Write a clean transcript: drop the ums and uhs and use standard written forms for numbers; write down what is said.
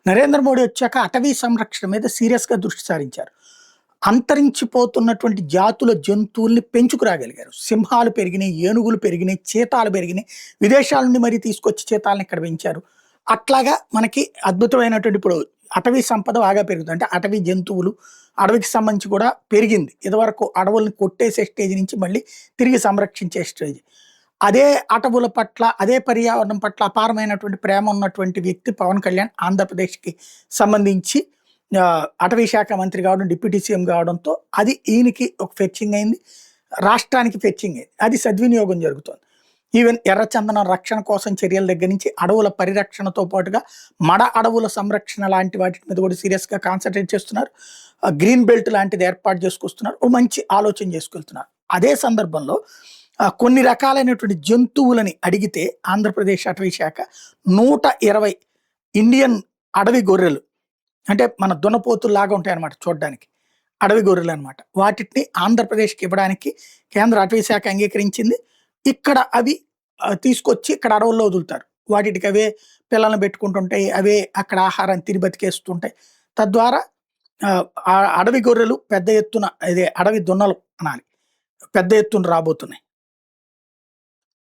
నరేంద్ర మోడీ వచ్చాక అటవీ సంరక్షణ మీద సీరియస్‌గా దృష్టి సారించారు. అంతరించిపోతున్నటువంటి జాతుల జంతువుల్ని పెంచుకురాగలిగారు. సింహాలు పెరిగినాయి, ఏనుగులు పెరిగినాయి, చీతాలు పెరిగినాయి. విదేశాల నుండి మరీ తీసుకొచ్చి చీతాలని ఇక్కడ పెంచారు. అట్లాగా మనకి అద్భుతమైనటువంటి ఇప్పుడు అటవీ సంపద బాగా పెరుగుతుంది. అంటే అటవీ జంతువులు, అడవికి సంబంధించి కూడా పెరిగింది. ఇదివరకు అడవుల్ని కొట్టేసే స్టేజ్ నుంచి మళ్ళీ తిరిగి సంరక్షించే స్టేజ్. అదే అటవుల పట్ల, అదే పర్యావరణం పట్ల అపారమైనటువంటి ప్రేమ ఉన్నటువంటి వ్యక్తి పవన్ కళ్యాణ్ ఆంధ్రప్రదేశ్‌కి సంబంధించి అటవీ శాఖ మంత్రి కావడం, డిప్యూటీ సీఎం కావడంతో అది ఈయనకి ఒక ఫెచ్చింగ్ అయింది. రాష్ట్రానికి ఫెచ్చింగ్ అయింది. అది సద్వినియోగం జరుగుతోంది. ఈవెన్ ఎర్రచందనం రక్షణ కోసం చర్యల దగ్గర నుంచి అడవుల పరిరక్షణతో పాటుగా మడ అడవుల సంరక్షణ లాంటి వాటి మీద కూడా సీరియస్‌గా కాన్సంట్రేట్ చేస్తున్నారు. గ్రీన్ బెల్ట్ లాంటిది ఏర్పాటు చేసుకొస్తున్నారు. ఓ మంచి ఆలోచన చేసుకెళ్తున్నారు. అదే సందర్భంలో కొన్ని రకాలైనటువంటి జంతువులని అడిగితే ఆంధ్రప్రదేశ్ అటవీ శాఖ 120 ఇండియన్ అడవి గొర్రెలు, అంటే మన దున్నపోతుల్లాగా ఉంటాయన్నమాట చూడ్డానికి. అడవి గొర్రెలనమాట. వాటిని ఆంధ్రప్రదేశ్‌కి ఇవ్వడానికి కేంద్ర అటవీ శాఖ అంగీకరించింది. ఇక్కడ అవి తీసుకొచ్చి ఇక్కడ అడవుల్లో వదులుతారు. వాటికి అవే పిల్లల్ని పెట్టుకుంటుంటాయి. అవే అక్కడ ఆహారాన్ని తిని బతికేస్తుంటాయి. తద్వారా ఆ అడవి గొర్రెలు పెద్ద ఎత్తున, అదే అడవి దున్నలు అనాలి, పెద్ద ఎత్తున రాబోతున్నాయి.